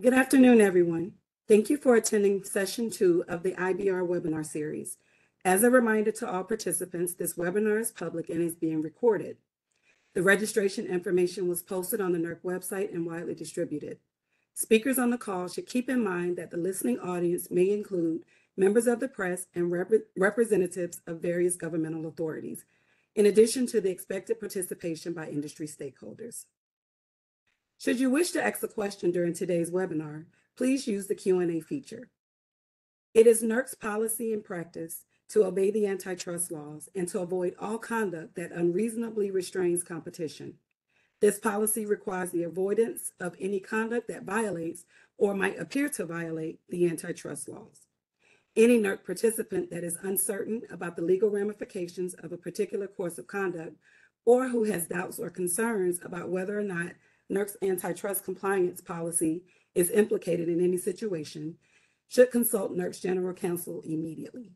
Good afternoon, everyone. Thank you for attending session 2 of the IBR webinar series. As a reminder to all participants, this webinar is public and is being recorded. The registration information was posted on the NERC website and widely distributed. Speakers on the call should keep in mind that the listening audience may include members of the press and representatives of various governmental authorities, in addition to the expected participation by industry stakeholders. Should you wish to ask a question during today's webinar, please use the Q&A feature. It is NERC's policy and practice to obey the antitrust laws and to avoid all conduct that unreasonably restrains competition. This policy requires the avoidance of any conduct that violates or might appear to violate the antitrust laws. Any NERC participant that is uncertain about the legal ramifications of a particular course of conduct or who has doubts or concerns about whether or not NERC's antitrust compliance policy is implicated in any situation should consult NERC's General Counsel immediately.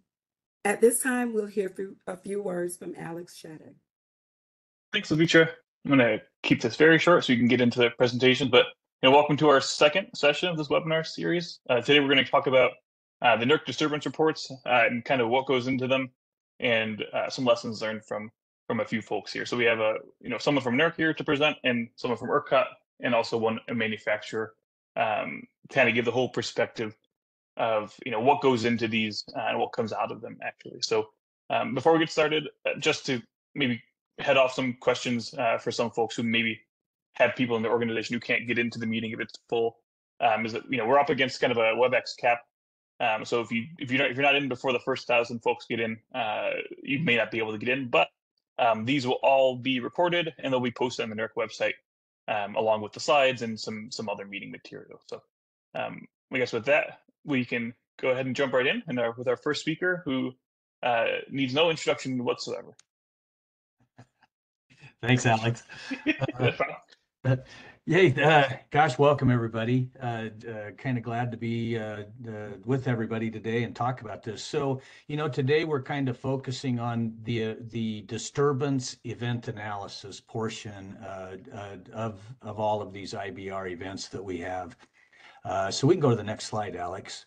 At this time, we'll hear a few words from Alex Shattuck. Thanks, Lavitra. I'm going to keep this very short so you can get into the presentation, but welcome to our second session of this webinar series. Today we're going to talk about the NERC disturbance reports and kind of what goes into them and some lessons learned from a few folks here. So we have someone from NERC here to present and someone from ERCOT and also a manufacturer to kind of give the whole perspective of what goes into these and what comes out of them actually. So before we get started, just to maybe head off some questions for some folks who maybe have people in their organization who can't get into the meeting if it's full, is that we're up against kind of a WebEx cap. So if you're not in before the first 1,000 folks get in, you may not be able to get in, but these will all be recorded and they'll be posted on the NERC website along with the slides and some other meeting material. So I guess with that, we can go ahead and jump right in and with our first speaker who needs no introduction whatsoever. Thanks, Alex. Gosh, welcome everybody. Kind of glad to be with everybody today and talk about this. So, today we're kind of focusing on the disturbance event analysis portion of all of these IBR events that we have. So we can go to the next slide, Alex.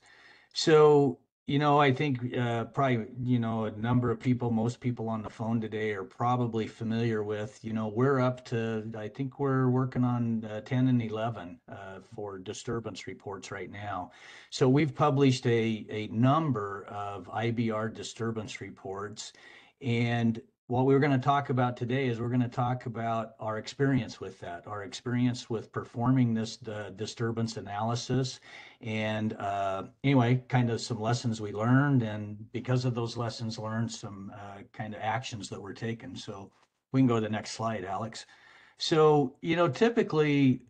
So, I think probably, a number of people, most people on the phone today are probably familiar with, we're up to, I think we're working on 10 and 11 for disturbance reports right now. So we've published a number of IBR disturbance reports, and what we're going to talk about today is we're going to talk about our experience with that, our experience with performing this disturbance analysis. And anyway, kind of some lessons we learned, and because of those lessons learned, some kind of actions that were taken. So we can go to the next slide, Alex. So, typically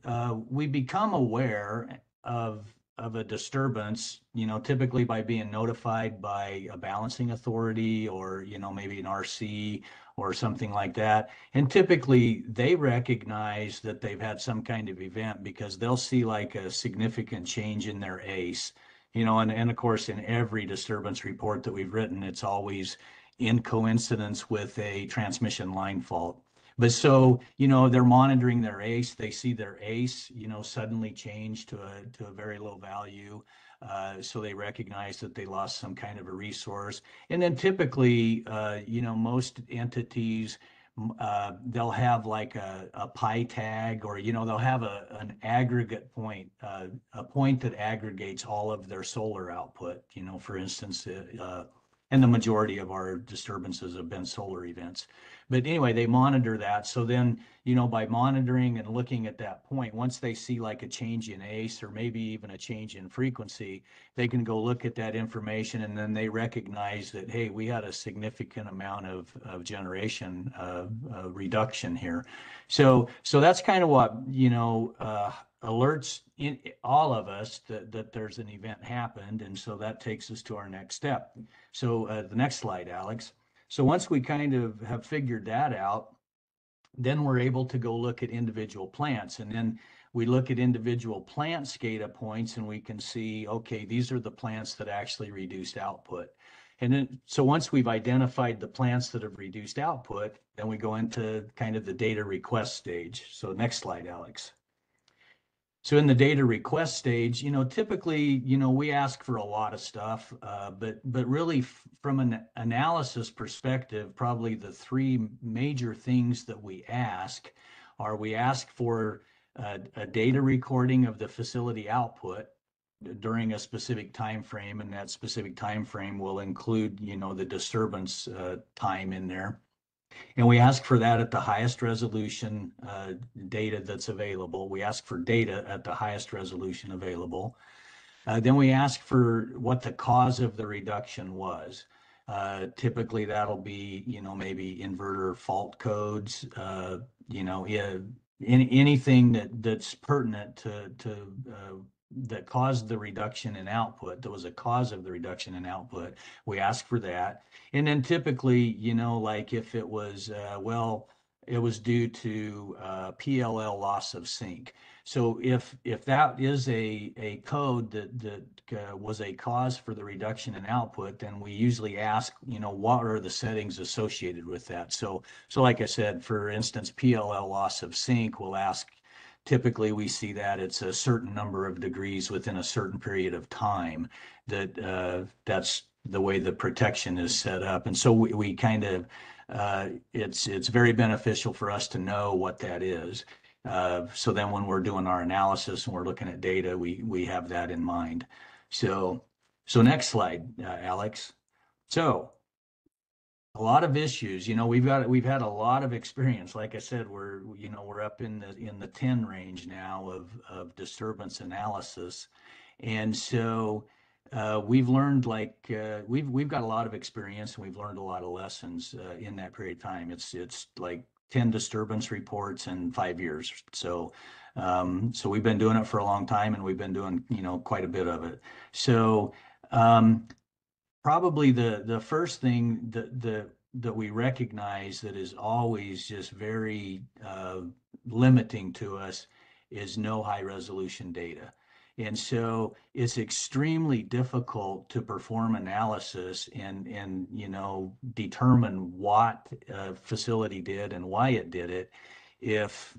we become aware of a disturbance, typically by being notified by a balancing authority or, maybe an RC or something like that. And typically they recognize that they've had some kind of event because they'll see like a significant change in their ACE, and of course, in every disturbance report that we've written, it's always in coincidence with a transmission line fault. But so, they're monitoring their ACE, they see their ACE, suddenly change to a very low value. So they recognize that they lost some kind of a resource. And then typically, most entities, they'll have like a pi tag, or, they'll have an aggregate point, a point that aggregates all of their solar output, for instance, and the majority of our disturbances have been solar events. But anyway, they monitor that. So then, by monitoring and looking at that point, once they see like a change in ACE or maybe even a change in frequency, they can go look at that information, and then they recognize that, hey, we had a significant amount of generation reduction here. So that's kind of what, alerts in all of us that there's an event happened. And so that takes us to our next step. So the next slide, Alex. So once we kind of have figured that out, then we're able to go look at individual plants. And then we look at individual plant SCADA points, and we can see, okay, these are the plants that actually reduced output. And then, so once we've identified the plants that have reduced output, then we go into kind of the data request stage. So next slide, Alex. So in the data request stage, typically, we ask for a lot of stuff, but really from an analysis perspective, probably the three major things that we ask are we ask for a data recording of the facility output during a specific time frame, and that specific time frame will include, the disturbance time in there. And we ask for that at the highest resolution data that's available. We ask for data at the highest resolution available. Then we ask for what the cause of the reduction was. Typically, that'll be, maybe inverter fault codes, anything that's pertinent to that caused the reduction in output. There was a cause of the reduction in output. We ask for that. And then typically, like if it was, it was due to PLL loss of sync. So if that is a code that was a cause for the reduction in output, then we usually ask, what are the settings associated with that? So like I said, for instance, PLL loss of sync, we'll ask. Typically, we see that it's a certain number of degrees within a certain period of time. That's the way the protection is set up, and so we kind of it's very beneficial for us to know what that is. So then when we're doing our analysis and we're looking at data, we have that in mind. So next slide, Alex. So a lot of issues, we've had a lot of experience. Like I said, we're up in the 10 range now of disturbance analysis. And so we've learned we've got a lot of experience, and we've learned a lot of lessons in that period of time. It's like 10 disturbance reports in 5 years. So we've been doing it for a long time, and we've been doing quite a bit of it. So probably the first thing that we recognize that is always just very limiting to us is no high resolution data. And so it's extremely difficult to perform analysis and determine what a facility did and why it did it if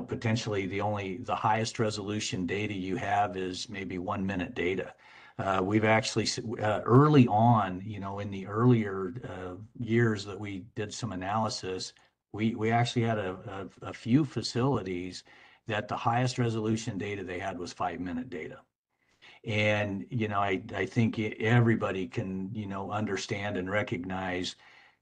potentially the highest resolution data you have is maybe 1 minute data. We've actually early on, in the earlier years that we did some analysis, we actually had a few facilities that the highest resolution data they had was 5 minute data. And, I think everybody can, understand and recognize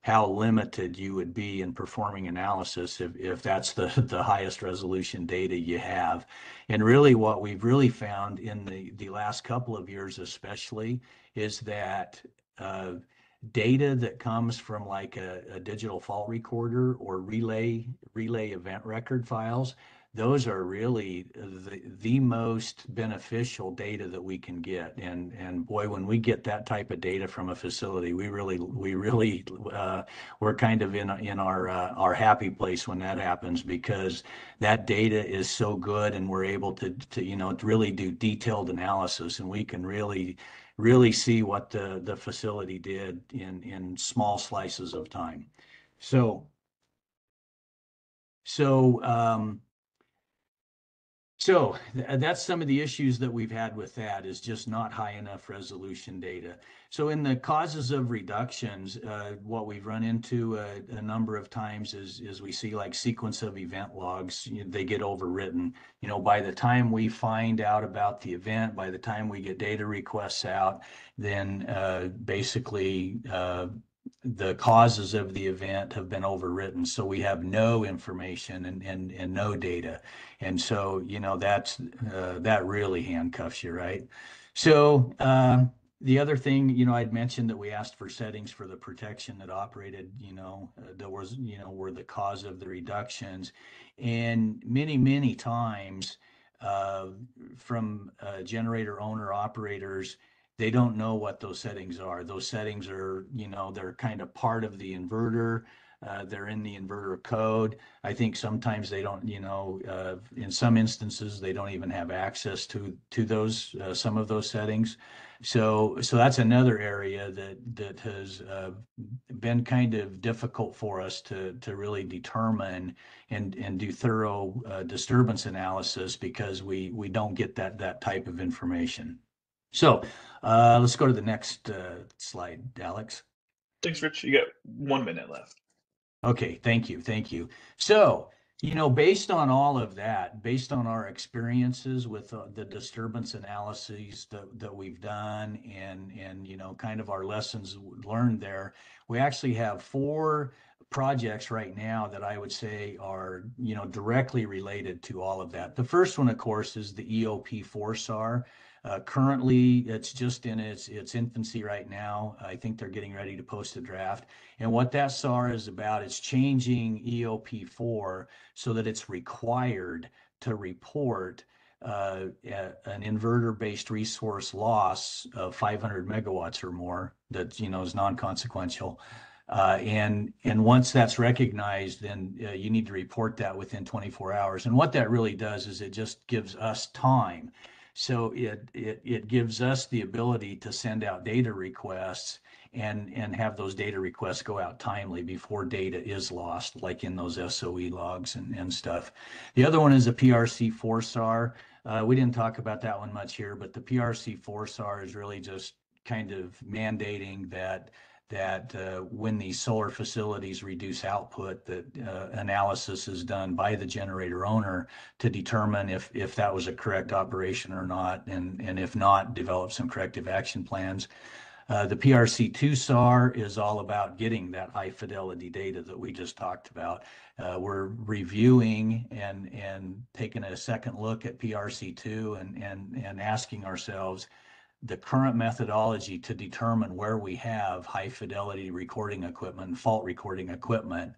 how limited you would be in performing analysis if that's the highest resolution data you have. And really what we've really found in the last couple of years especially is that data that comes from like a digital fault recorder or relay event record files, those are really the most beneficial data that we can get. And boy, when we get that type of data from a facility, we really we're kind of in our happy place when that happens, because that data is so good, and we're able to really do detailed analysis, and we can really see what the facility did in small slices of time. So that's some of the issues that we've had with that, is just not high enough resolution data. So in the causes of reductions, what we've run into a number of times is we see like sequence of event logs, they get overwritten. By the time we find out about the event, by the time we get data requests out, then basically the causes of the event have been overwritten. So we have no information and no data. And so, that really handcuffs you, right? So the other thing, I'd mentioned that we asked for settings for the protection that operated, that was, were the cause of the reductions. And many times from generator owner operators, they don't know what those settings are. Those settings are, they're kind of part of the inverter. They're in the inverter code. I think sometimes they don't, in some instances, they don't even have access to those, some of those settings. So that's another area that has been kind of difficult for us to really determine and do thorough disturbance analysis, because we don't get that type of information. So let's go to the next slide, Alex. Thanks, Rich. You got 1 minute left. Okay, thank you. So, based on all of that, based on our experiences with the disturbance analyses that we've done, and kind of our lessons learned there, we actually have 4 projects right now that I would say are, directly related to all of that. The first one, of course, is the EOP4 SAR. Currently, it's just in its infancy right now. I think they're getting ready to post a draft. And what that SAR is about, it's changing EOP4 so that it's required to report an inverter-based resource loss of 500 megawatts or more that is non-consequential. And once that's recognized, then you need to report that within 24 hours. And what that really does is it just gives us time. So it gives us the ability to send out data requests and have those data requests go out timely before data is lost, like in those SOE logs and stuff. The other one is a PRC4 SAR. We didn't talk about that one much here, but the PRC4 SAR is really just kind of mandating that when these solar facilities reduce output, that analysis is done by the generator owner to determine if that was a correct operation or not, and if not, develop some corrective action plans. The PRC2 SAR is all about getting that high fidelity data that we just talked about. We're reviewing and taking a second look at PRC2 and asking ourselves, the current methodology to determine where we have high fidelity recording equipment, fault recording equipment,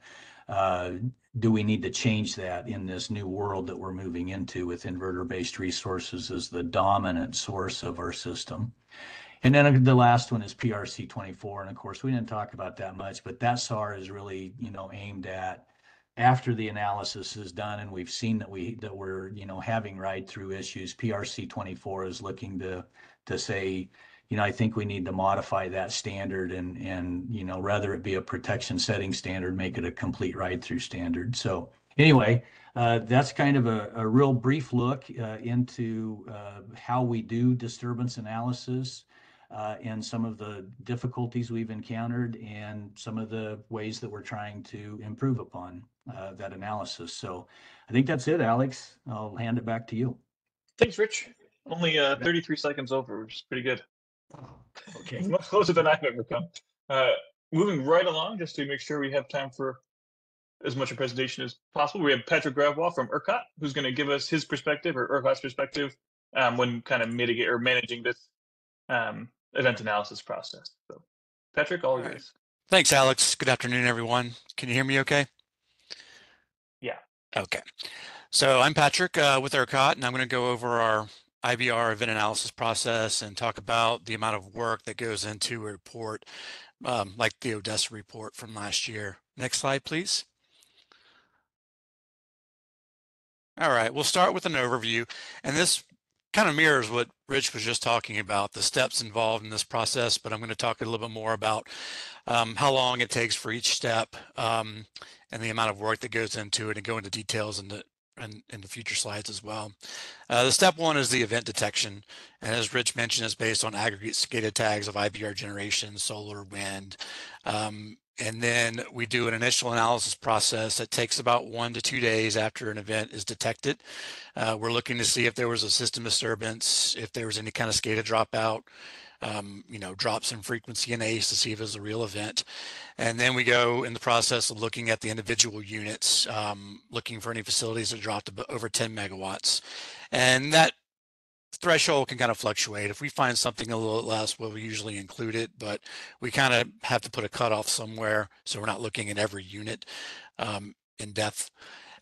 do we need to change that in this new world that we're moving into with inverter-based resources as the dominant source of our system? And then the last one is PRC24. And of course, we didn't talk about that much, but that SAR is really, aimed at after the analysis is done and we've seen that we're having ride-through issues. PRC24 is looking to say, I think we need to modify that standard and rather it be a protection setting standard, make it a complete ride-through standard. So anyway, that's kind of a real brief look into how we do disturbance analysis and some of the difficulties we've encountered and some of the ways that we're trying to improve upon that analysis. So I think that's it, Alex. I'll hand it back to you. Thanks, Rich. Only 33 seconds over, which is pretty good. Okay. Much closer than I've ever come. Moving right along, just to make sure we have time for as much a presentation as possible, we have Patrick Gravwall from ERCOT, who's going to give us his perspective, or ERCOT's perspective, when kind of managing this event analysis process. So, Patrick, all yours. Thanks, Alex. Good afternoon, everyone. Can you hear me okay? Yeah. Okay. So I'm Patrick with ERCOT, and I'm going to go over our IBR event analysis process and talk about the amount of work that goes into a report like the Odessa report from last year. Next slide, please. All right, we'll start with an overview, and this kind of mirrors what Rich was just talking about, the steps involved in this process, but I'm going to talk a little bit more about how long it takes for each step and the amount of work that goes into it, and go into details in the future slides as well. The step one is the event detection, and as Rich mentioned, is based on aggregate SCADA tags of IBR generation, solar, wind, and then we do an initial analysis process that takes about 1 to 2 days after an event is detected. We're looking to see if there was a system disturbance, if there was any kind of SCADA dropout, drops in frequency and ACE to see if it's a real event. And then we go in the process of looking at the individual units, looking for any facilities that dropped over 10 megawatts. And that threshold can kind of fluctuate. If we find something a little less, we'll usually include it, but we kind of have to put a cutoff somewhere so we're not looking at every unit in depth.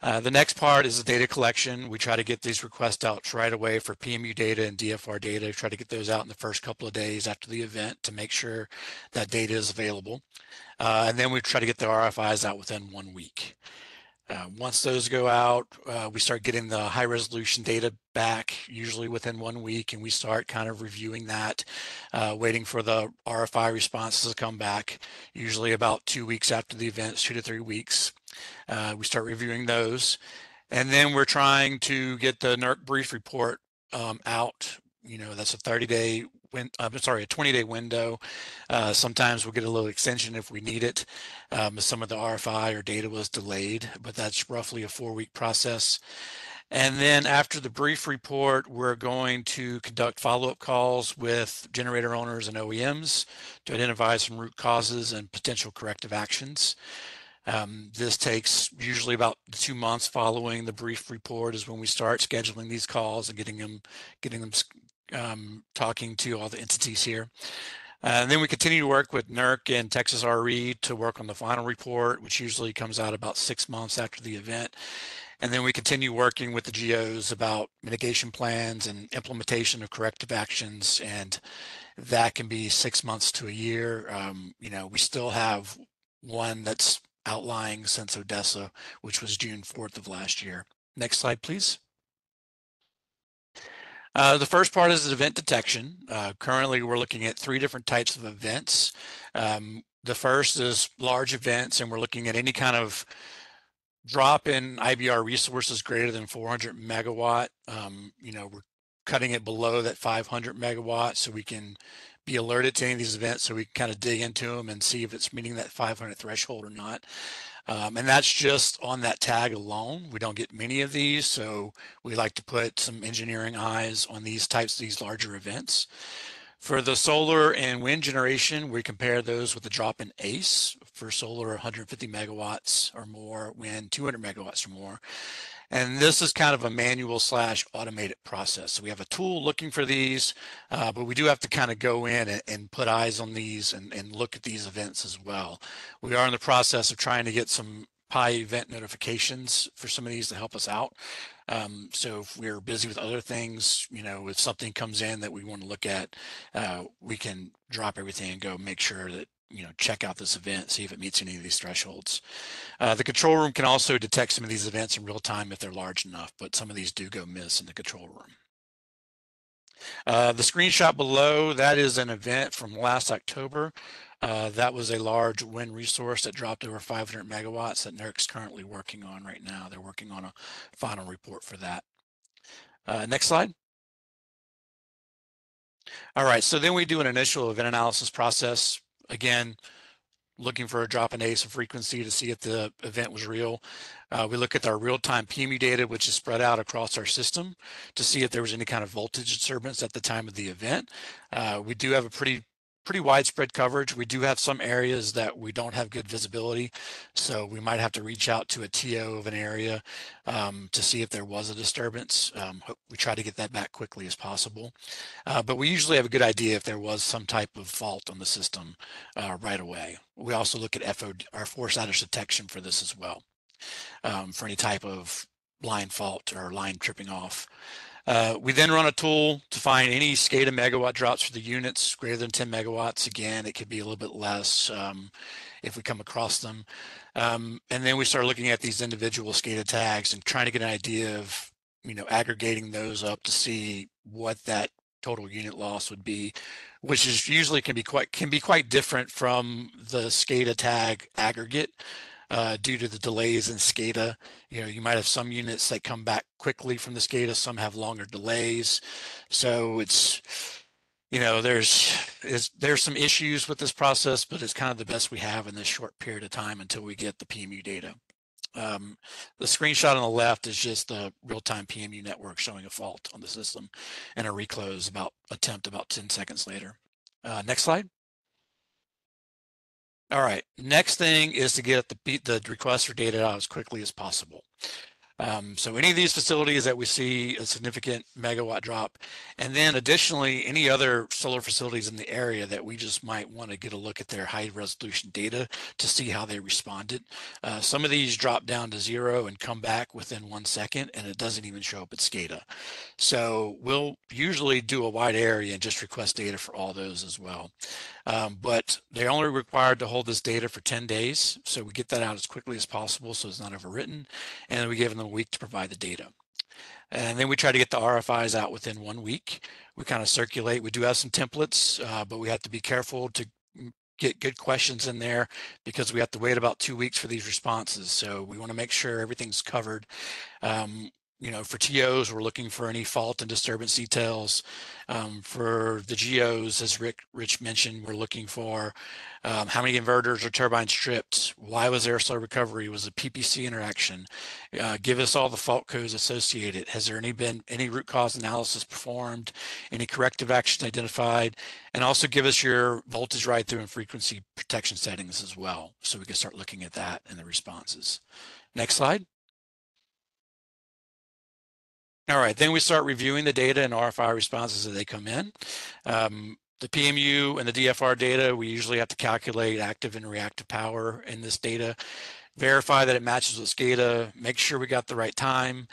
The next part is the data collection. We try to get these requests out right away for PMU data and DFR data. Try to get those out in the first couple of days after the event to make sure that data is available. And then we try to get the RFIs out within 1 week. Once those go out, we start getting the high resolution data back, usually within 1 week, and we start kind of reviewing that, waiting for the RFI responses to come back, usually about 2 weeks after the events, 2 to 3 weeks. We start reviewing those, and then we're trying to get the NERC brief report out. You know, that's a 30-day a 20-day window. Sometimes we'll get a little extension if we need it. Some of the RFI or data was delayed, but that's roughly a 4-week process. And then after the brief report, we're going to conduct follow-up calls with generator owners and OEMs to identify some root causes and potential corrective actions. This takes usually about 2 months following the brief report is when we start scheduling these calls and getting them talking to all the entities here. And then we continue to work with NERC and Texas RE to work on the final report, which usually comes out about 6 months after the event. And then we continue working with the GOs about mitigation plans and implementation of corrective actions. And that can be 6 months to a year. You know, we still have one that's outlying since Odessa, which was June 4th of last year. Next slide, please. The first part is event detection. Currently, we're looking at 3 different types of events. The first is large events, and we're looking at any kind of drop in IBR resources greater than 400 megawatt. You know, we're cutting it below that 500 megawatts so we can be alerted to any of these events so we can kind of dig into them and see if it's meeting that 500 threshold or not. And that's just on that tag alone. We don't get many of these, so we like to put some engineering eyes on these larger events. For the solar and wind generation, we compare those with the drop in ACE for solar 150 megawatts or more, wind 200 megawatts or more. And this is kind of a manual / automated process. So we have a tool looking for these, but we do have to kind of go in and put eyes on these and look at these events as well. We are in the process of trying to get some PI event notifications for some of these to help us out. So if we're busy with other things, you know, if something comes in that we want to look at, we can drop everything and go make sure that, you know, check out this event, see if it meets any of these thresholds. The control room can also detect some of these events in real time if they're large enough, but some of these do go miss in the control room. The screenshot below, that is an event from last October. That was a large wind resource that dropped over 500 megawatts that NERC's currently working on right now. They're working on a final report for that. Next slide. All right, so then we do an initial event analysis process. Again, looking for a drop in ACE of frequency to see if the event was real. We look at our real-time PMU data, which is spread out across our system to see if there was any kind of voltage disturbance at the time of the event. We do have a pretty widespread coverage. We do have some areas that we don't have good visibility, so we might have to reach out to a TO of an area to see if there was a disturbance. We try to get that back quickly as possible, but we usually have a good idea if there was some type of fault on the system right away. We also look at FOD, our force outage detection, for this as well, for any type of line fault or line tripping off. We then run a tool to find any SCADA megawatt drops for the units greater than 10 megawatts. Again, it could be a little bit less if we come across them. And then we start looking at these individual SCADA tags and trying to get an idea of, you know, aggregating those up to see what that total unit loss would be, which is usually can be quite different from the SCADA tag aggregate. Due to the delays in SCADA. You know, you might have some units that come back quickly from the SCADA, some have longer delays. So it's, you know, there's some issues with this process, but it's kind of the best we have in this short period of time until we get the PMU data. The screenshot on the left is just the real-time PMU network showing a fault on the system and a reclose attempt about 10 seconds later. Next slide. All right, next thing is to get the request for data out as quickly as possible. So any of these facilities that we see a significant megawatt drop, and then additionally, any other solar facilities in the area that we just might want to get a look at their high resolution data to see how they responded. Some of these drop down to 0 and come back within 1 second, and it doesn't even show up at SCADA. So we'll usually do a wide area and just request data for all those as well. But they're only required to hold this data for 10 days. So we get that out as quickly as possible so it's not overwritten. And then we give them a week to provide the data. And then we try to get the RFIs out within 1 week. We kind of circulate. We do have some templates, but we have to be careful to get good questions in there because we have to wait about 2 weeks for these responses. So we want to make sure everything's covered. You know, for TOs, we're looking for any fault and disturbance details. For the GOs, as Rich mentioned, we're looking for how many inverters or turbines tripped, why was there a slow recovery, was a PPC interaction, give us all the fault codes associated, has there been any root cause analysis performed, any corrective actions identified, and also give us your voltage ride through and frequency protection settings as well, so we can start looking at that in the responses. Next slide. All right, then we start reviewing the data and RFI responses as they come in. The PMU and the DFR data, we usually have to calculate active and reactive power in this data, verify that it matches with SCADA, make sure we got the right time.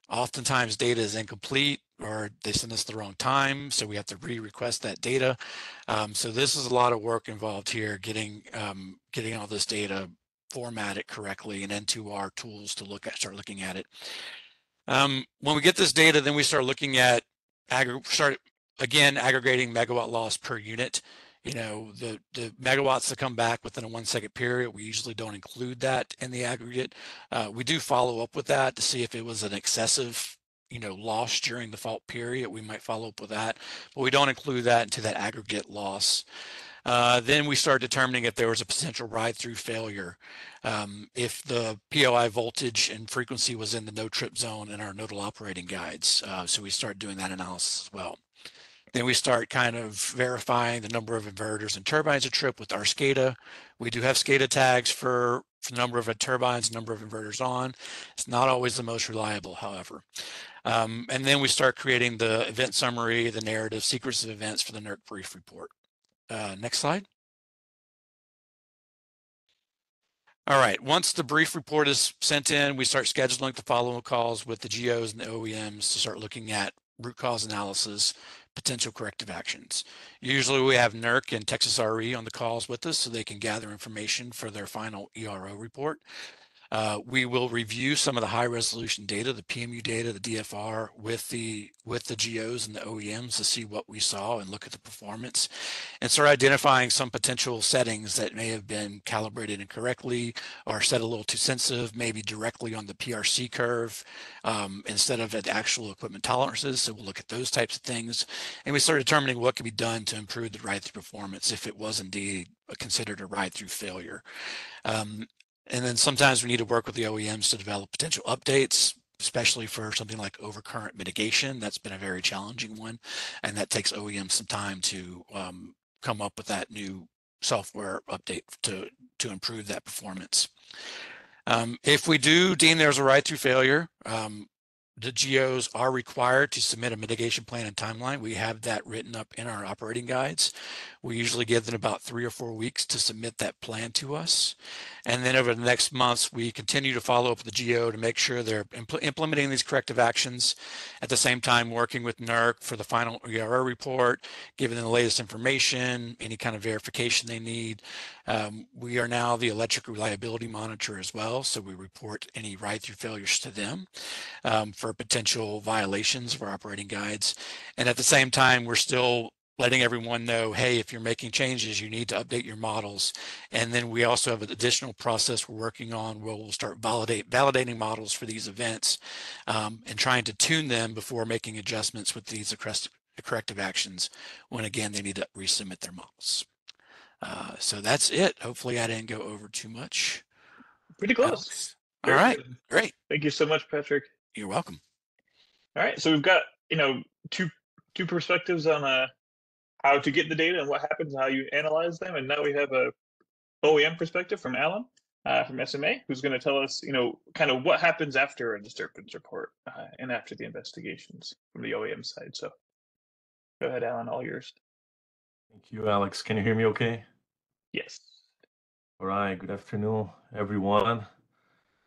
Oftentimes data is incomplete or they send us the wrong time, so we have to re-request that data. So this is a lot of work involved here, getting all this data formatted correctly and into our tools to start looking at it. When we get this data, then we start looking at aggregating megawatt loss per unit. You know, the megawatts that come back within a 1 second period, we usually don't include that in the aggregate. We do follow up with that to see if it was an excessive, you know, loss during the fault period. We might follow up with that, but we don't include that into that aggregate loss. Then we start determining if there was a potential ride-through failure. If the POI voltage and frequency was in the no trip zone in our nodal operating guides. So we start doing that analysis as well. Then we start kind of verifying the number of inverters and turbines a trip with our SCADA. We do have SCADA tags for the number of turbines, number of inverters on. It's not always the most reliable, however. And then we start creating the event summary, the narrative sequence of events for the NERC brief report. Next slide. All right, once the brief report is sent in, we start scheduling the follow-up calls with the GOs and the OEMs to start looking at root cause analysis, potential corrective actions. Usually we have NERC and Texas RE on the calls with us so they can gather information for their final ERO report. We will review some of the high resolution data, the PMU data, the DFR with the GOs and the OEMs to see what we saw and look at the performance and start identifying some potential settings that may have been calibrated incorrectly or set a little too sensitive, maybe directly on the PRC curve instead of at actual equipment tolerances. So we'll look at those types of things and we start determining what can be done to improve the ride-through performance if it was indeed considered a ride-through failure. And then sometimes we need to work with the OEMs to develop potential updates, especially for something like overcurrent mitigation. That's been a very challenging one. And that takes OEMs some time to come up with that new software update to improve that performance. If we do deem there's a ride-through failure, the GOs are required to submit a mitigation plan and timeline. We have that written up in our operating guides. We usually give them about 3 or 4 weeks to submit that plan to us. And then over the next months, we continue to follow up with the GO to make sure they're implementing these corrective actions. At the same time, working with NERC for the final ERO report, giving them the latest information, any kind of verification they need. We are now the electric reliability monitor as well. So we report any ride-through failures to them for potential violations of our operating guides. And at the same time, we're still letting everyone know, hey, if you're making changes, you need to update your models. And then we also have an additional process we're working on where we'll start validating models for these events and trying to tune them before making adjustments with these corrective actions when, again, they need to resubmit their models. So that's it. Hopefully I didn't go over too much. Pretty close. All right, great. Thank you so much, Patrick. You're welcome. All right, so we've got, you know, two perspectives on how to get the data and what happens and how you analyze them. And now we have a OEM perspective from Alan. from SMA, who's going to tell us, kind of what happens after a disturbance report and after the investigations from the OEM side. So go ahead, Alan, all yours. Thank you, Alex. Can you hear me okay? Yes. All right. Good afternoon, everyone.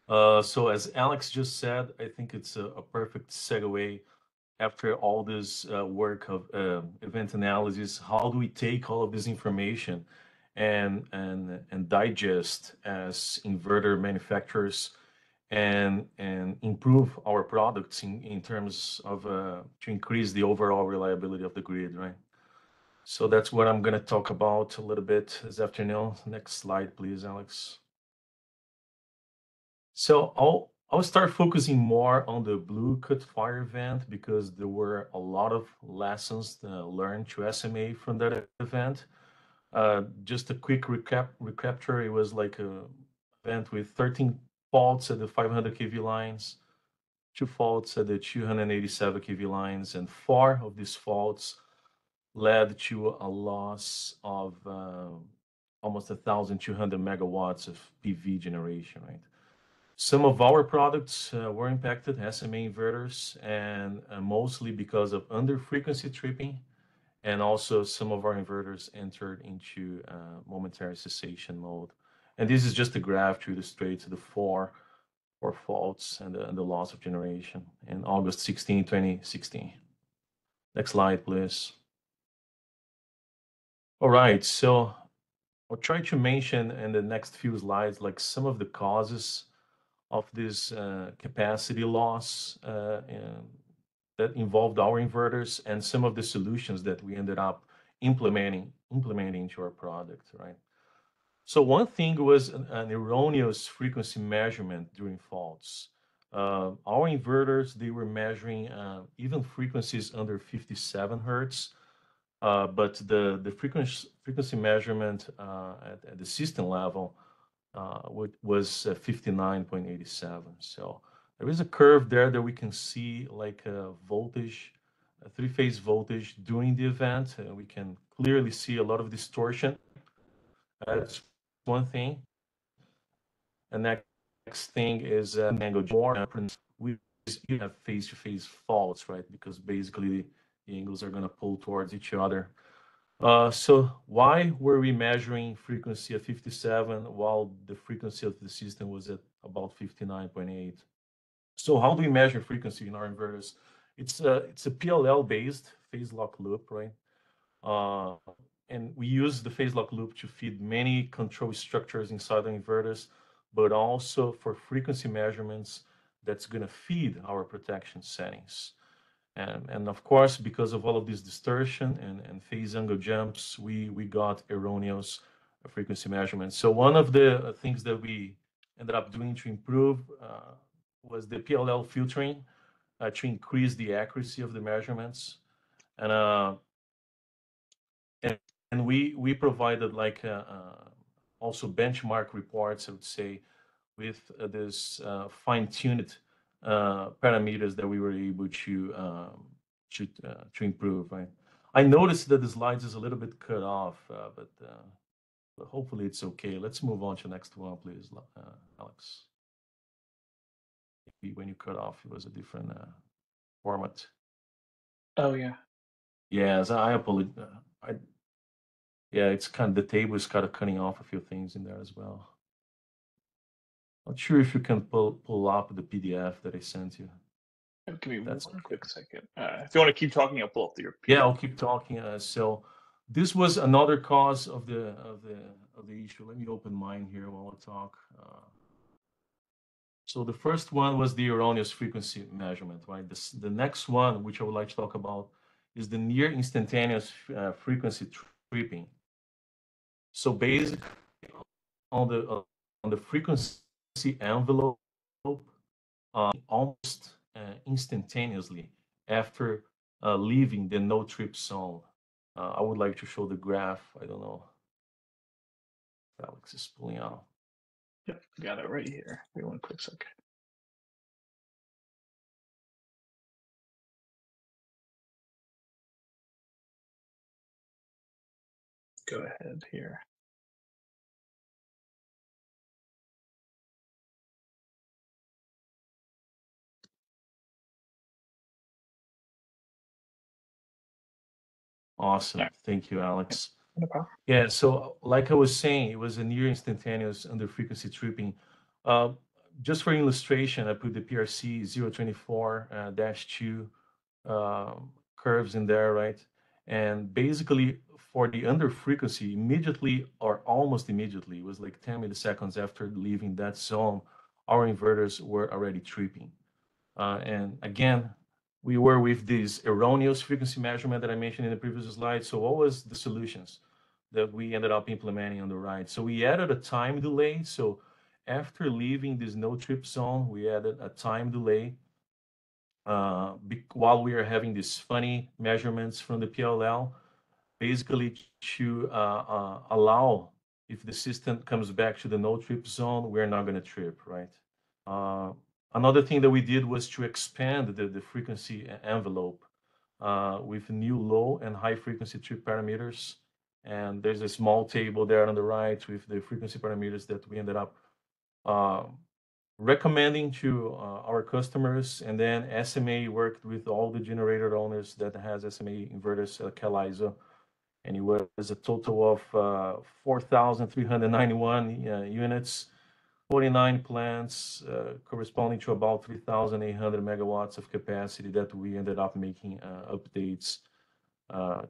So as Alex just said, I think it's a perfect segue after all this work of event analysis. How do we take all of this information and digest as inverter manufacturers and improve our products in terms of to increase the overall reliability of the grid, right? So that's what I'm going to talk about a little bit this afternoon. Next slide, please, Alex. So I'll start focusing more on the Blue Cut Fire event because there were a lot of lessons learned to SMA from that event. Just a quick recapture. It was like a event with 13 faults at the 500 kV lines, 2 faults at the 287 kV lines, and 4 of these faults led to a loss of almost 1,200 megawatts of PV generation, right? Some of our products were impacted, SMA inverters, and mostly because of under frequency tripping, and also some of our inverters entered into momentary cessation mode. And this is just a graph to illustrate the four faults and the loss of generation in August 16, 2016. Next slide, please. All right, so I'll try to mention in the next few slides, like some of the causes of this capacity loss that involved our inverters and some of the solutions that we ended up implementing into our product, right? So one thing was an erroneous frequency measurement during faults. Our inverters, they were measuring even frequencies under 57 hertz, but the frequency measurement at the system level was 59.87. So there is a curve there that we can see like a voltage, a three-phase voltage during the event. We can clearly see a lot of distortion. That's one thing. The next thing is angle more. We have phase-to-phase faults, right? Because basically the angles are going to pull towards each other. So why were we measuring frequency at 57 while the frequency of the system was at about 59.8? So how do we measure frequency in our inverters? It's a PLL based phase lock loop, right? And we use the phase lock loop to feed many control structures inside the inverters, but also for frequency measurements that's going to feed our protection settings. And of course, because of all of this distortion and phase angle jumps, we got erroneous frequency measurements. So one of the things that we ended up doing to improve was the PLL filtering to increase the accuracy of the measurements. And we provided like also benchmark reports, I would say, with this fine-tuned parameters that we were able to improve. Right. I noticed that the slides is a little bit cut off, but hopefully it's okay. Let's move on to the next one, please, Alex. Maybe when you cut off, it was a different format. Oh yeah. Yes, I apologize. Yeah, it's kind of the table is kind of cutting off a few things in there as well. Not sure if you can pull up the PDF that I sent you. Give me That's one okay. quick second. If you want to keep talking, I'll pull up your PDF. Yeah, I'll keep talking. So this was another cause of the issue. Let me open mine here while I talk. So the first one was the erroneous frequency measurement, right? The next one, which I would like to talk about, is the near instantaneous frequency tripping. So basically, on the frequency envelope, almost instantaneously after leaving the no trip zone. I would like to show the graph. I don't know if Alex is pulling out. Yep, got it right here. Wait one quick second. Go ahead here. Awesome. Yeah. Thank you, Alex. No problem. Yeah, so like I was saying, it was a near instantaneous under frequency tripping. Just for illustration, I put the PRC 024-2 curves in there, right? And basically for the under frequency, immediately or almost immediately, it was like 10 milliseconds after leaving that zone, our inverters were already tripping. And again, we were with this erroneous frequency measurement that I mentioned in the previous slide. So what was the solutions that we ended up implementing on the right? So we added a time delay. So after leaving this no trip zone, we added a time delay while we are having these funny measurements from the PLL, basically to allow, if the system comes back to the no trip zone, we're not going to trip, right? Another thing that we did was to expand the frequency envelope with new low and high frequency trip parameters. And there's a small table there on the right with the frequency parameters that we ended up recommending to our customers. And then SMA worked with all the generator owners that has SMA inverters, Calizo, and it was a total of 4,391 units, 49 plants, corresponding to about 3,800 megawatts of capacity that we ended up making updates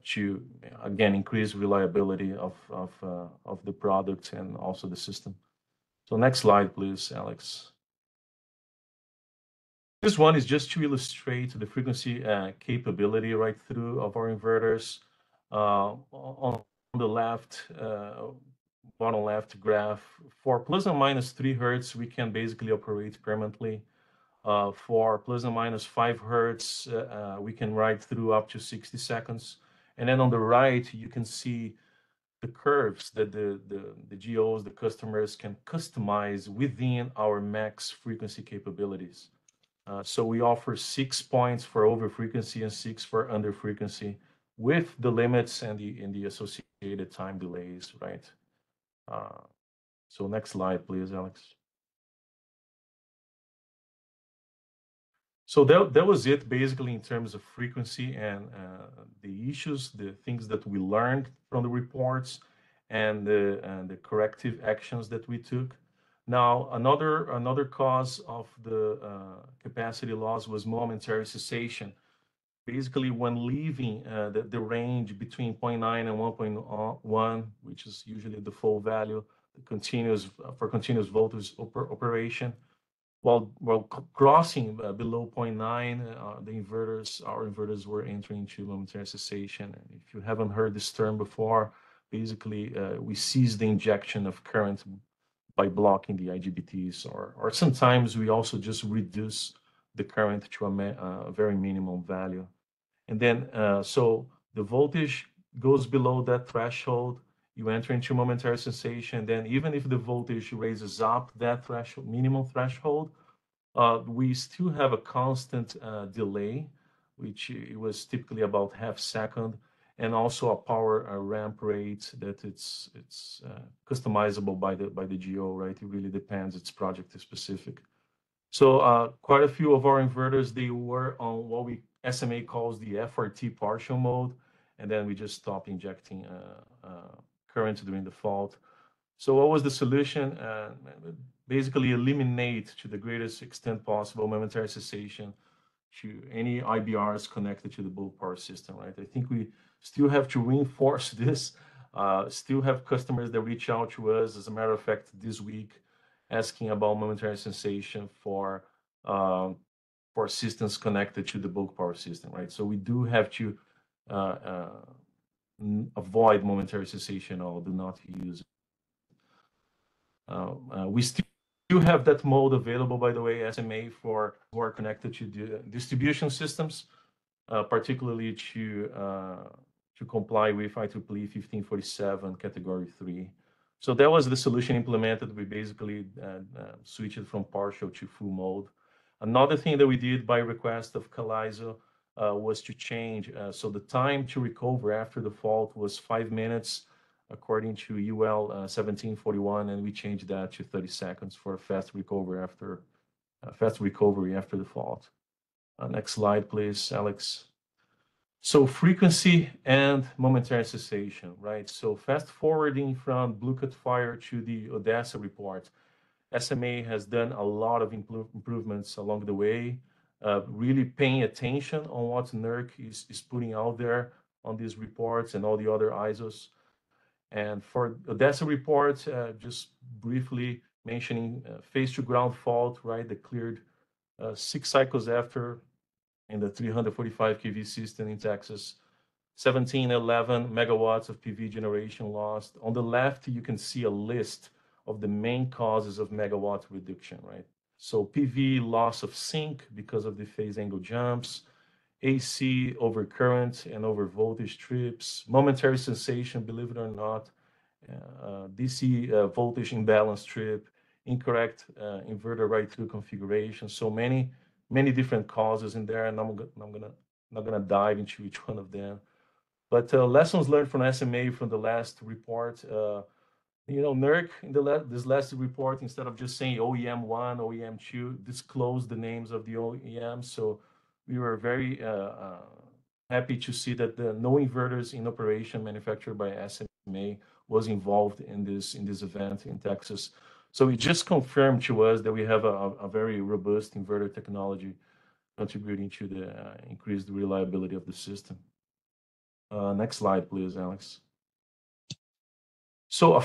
to, again, increase reliability of the product and also the system. So next slide, please, Alex. This one is just to illustrate the frequency capability right through of our inverters. On the left, bottom left graph, for plus or minus 3 hertz, we can basically operate permanently. For plus or minus 5 hertz, we can ride through up to 60 seconds. And then on the right, you can see the curves that the GOs, the customers can customize within our max frequency capabilities. So we offer 6 points for over frequency and 6 for under frequency with the limits and the associated time delays, right? So next slide, please, Alex. So that was it basically in terms of frequency and the issues, the things that we learned from the reports and the corrective actions that we took. Now, another cause of the capacity loss was momentary cessation. Basically, when leaving the range between 0.9 and 1.1, which is usually the full value, for continuous voltage operation, while crossing below 0.9, our inverters were entering into momentary cessation. And if you haven't heard this term before, basically we cease the injection of current by blocking the IGBTs, or sometimes we also just reduce the current to a very minimum value. And then, so the voltage goes below that threshold, you enter into momentary cessation. Then even if the voltage raises up that threshold, minimum threshold, we still have a constant delay, which it was typically about half second, and also a power ramp rate that it's customizable by the GO, right? It really depends. It's project specific. So quite a few of our inverters, they were on what SMA calls the FRT partial mode, and then we just stopped injecting current during the fault. So what was the solution? Basically eliminate to the greatest extent possible momentary cessation to any IBRs connected to the bulk power system, right? I think we still have to reinforce this, still have customers that reach out to us, as a matter of fact, this week, asking about momentary cessation for systems connected to the bulk power system, right? So we do have to avoid momentary cessation or do not use it. We still have that mode available, by the way, SMA, for who are connected to the distribution systems, particularly to comply with IEEE 1547 category 3. So that was the solution implemented. We basically switched it from partial to full mode. Another thing that we did by request of Calizo was to change. So the time to recover after the fault was 5 minutes, according to UL 1741, and we changed that to 30 seconds for a fast recovery after the fault. Next slide, please, Alex. So frequency and momentary cessation, right? So fast forwarding from Blue Cut Fire to the Odessa report, SMA has done a lot of improvements along the way, really paying attention on what NERC is putting out there on these reports and all the other ISOs. And for Odessa report, just briefly mentioning phase to ground fault, right? That cleared 6 cycles after in the 345 kV system in Texas. 1711 megawatts of PV generation lost. On the left, you can see a list of the main causes of megawatt reduction, right? So PV loss of sync because of the phase angle jumps, AC overcurrent and over voltage trips, momentary sensation, believe it or not, DC voltage imbalance trip, incorrect inverter right through configuration. So many different causes in there, and I'm not gonna dive into each one of them. But lessons learned from SMA from the last report. NERC in this last report, instead of just saying OEM 1, OEM 2, disclosed the names of the OEMs. So we were very happy to see that the no inverters in operation manufactured by SMA was involved in this event in Texas. So it just confirmed to us that we have a very robust inverter technology contributing to the increased reliability of the system. Next slide, please, Alex. So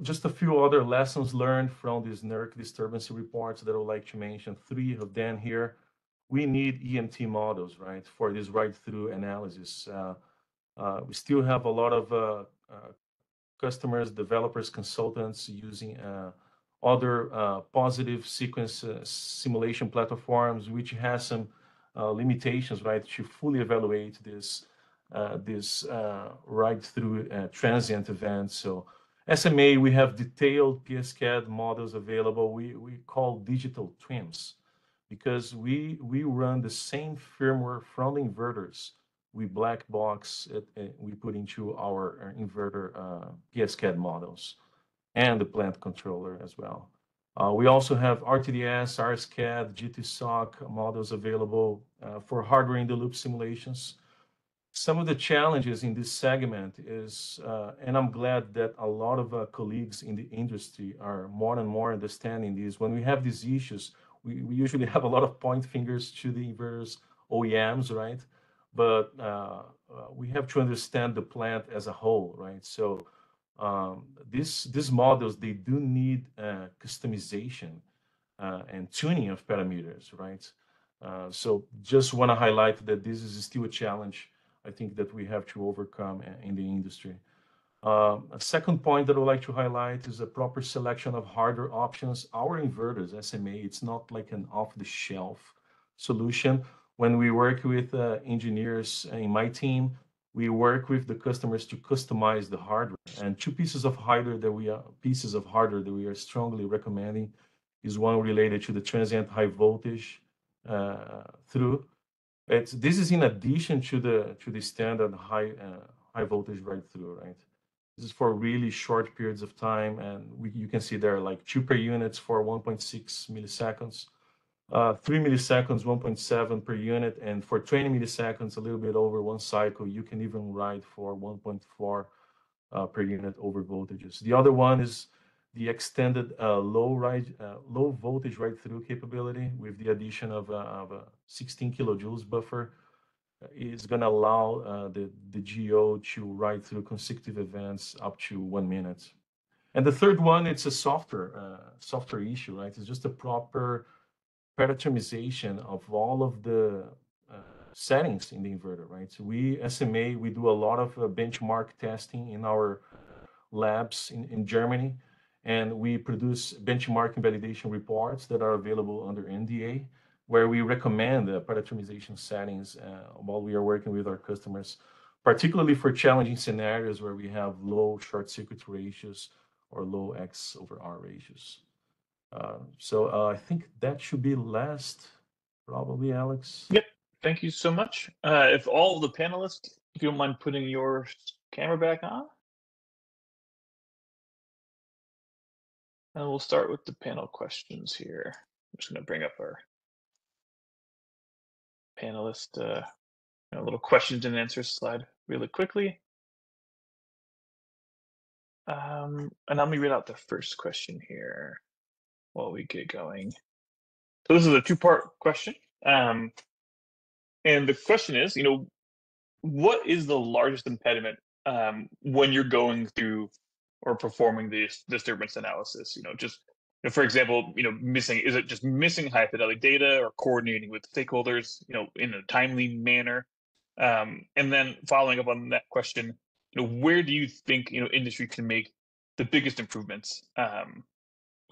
just a few other lessons learned from these NERC disturbance reports that I would like to mention. 3 of them here. We need EMT models, right, for this right-through analysis. We still have a lot of customers, developers, consultants using other positive sequence simulation platforms, which has some limitations, right, to fully evaluate this right-through transient events. So SMA, we have detailed PSCAD models available. We call digital twins because we run the same firmware from the inverters. We black box it, we put into our inverter PSCAD models and the plant controller as well. We also have RTDS, RSCAD, GTSOC models available for hardware in the loop simulations. Some of the challenges in this segment is, and I'm glad that a lot of colleagues in the industry are more and more understanding this. When we have these issues, we usually have a lot of point fingers to the inverters OEMs, right? But we have to understand the plant as a whole, right? So these models, they do need customization and tuning of parameters, right? So just want to highlight that this is still a challenge I think that we have to overcome in the industry. A second point that I would like to highlight is a proper selection of hardware options. Our inverters, SMA, it's not like an off-the-shelf solution. When we work with engineers in my team, we work with the customers to customize the hardware. And 2 pieces of hardware that we are strongly recommending is one related to the transient high voltage through. This is in addition to the standard high voltage right through, right? This is for really short periods of time, and you can see there are like 2 per units for 1.6 milliseconds, 3 milliseconds, 1.7 per unit, and for 20 milliseconds, a little bit over 1 cycle, you can even ride for 1.4 per unit over voltages. The other one is the extended low voltage right through capability with the addition of a 16 kilojoules buffer. Is going to allow the GO to ride through consecutive events up to 1 minute. And the third one, it's a software issue, right? It's just a proper parameterization of all of the settings in the inverter, right? So we do a lot of benchmark testing in our labs in Germany, and we produce benchmark and validation reports that are available under NDA, where we recommend the parameterization settings while we are working with our customers, particularly for challenging scenarios where we have low short circuit ratios or low X over R ratios. So I think that should be last, probably, Alex. Yep. Thank you so much. If all of the panelists, if you don't mind putting your camera back on. And we'll start with the panel questions here. I'm just going to bring up our panelist a little questions and answers slide really quickly. And let me read out the first question here while we get going. So this is a two-part question. And the question is, what is the largest impediment when you're going through or performing this disturbance analysis? For example, is it just missing high fidelity data or coordinating with stakeholders, in a timely manner? And then following up on that question, where do you think, industry can make the biggest improvements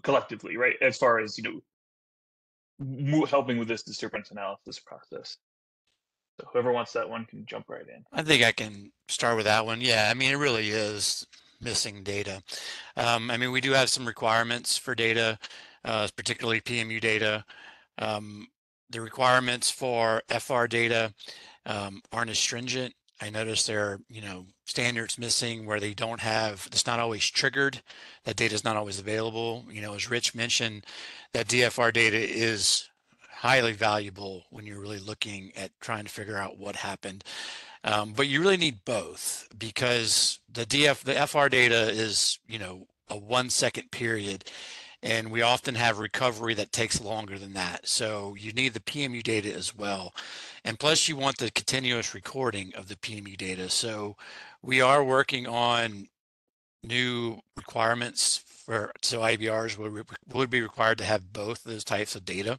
collectively, right? As far as, helping with this disturbance analysis process. So whoever wants that one can jump right in. I think I can start with that one. Yeah, I mean, it really is missing data. I mean, we do have some requirements for data, particularly PMU data. The requirements for FR data aren't as stringent. I noticed there are, standards missing where they don't have, it's not always triggered. That data is not always available. As Rich mentioned, that DFR data is highly valuable when you're really looking at trying to figure out what happened. But you really need both, because the FR data is, a 1 second period, and we often have recovery that takes longer than that. So you need the PMU data as well. And plus you want the continuous recording of the PMU data. So we are working on new requirements so IBRs would be required to have both those types of data.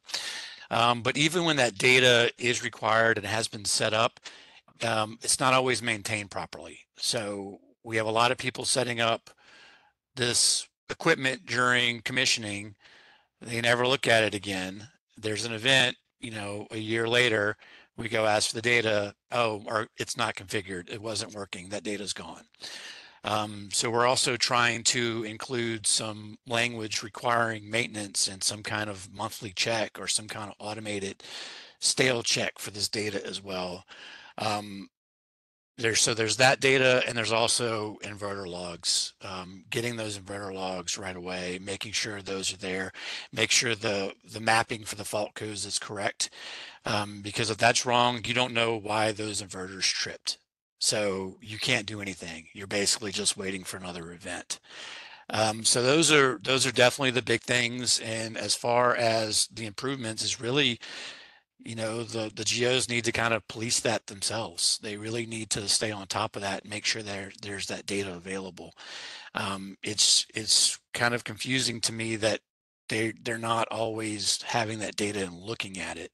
But even when that data is required and has been set up, it's not always maintained properly. So we have a lot of people setting up this equipment during commissioning. They never look at it again. There's an event, a year later, we go ask for the data. Oh, or it's not configured. It wasn't working. That data's gone. So we're also trying to include some language requiring maintenance and some kind of monthly check or some kind of automated stale check for this data as well. There's that data, and there's also inverter logs. Getting those inverter logs right away, making sure those are there, make sure the mapping for the fault codes is correct. Because if that's wrong, you don't know why those inverters tripped. So you can't do anything. You're basically just waiting for another event. So those are definitely the big things. And as far as the improvements is really, the GOs need to kind of police that themselves. They really need to stay on top of that and make sure there's that data available. It's kind of confusing to me that they're not always having that data and looking at it.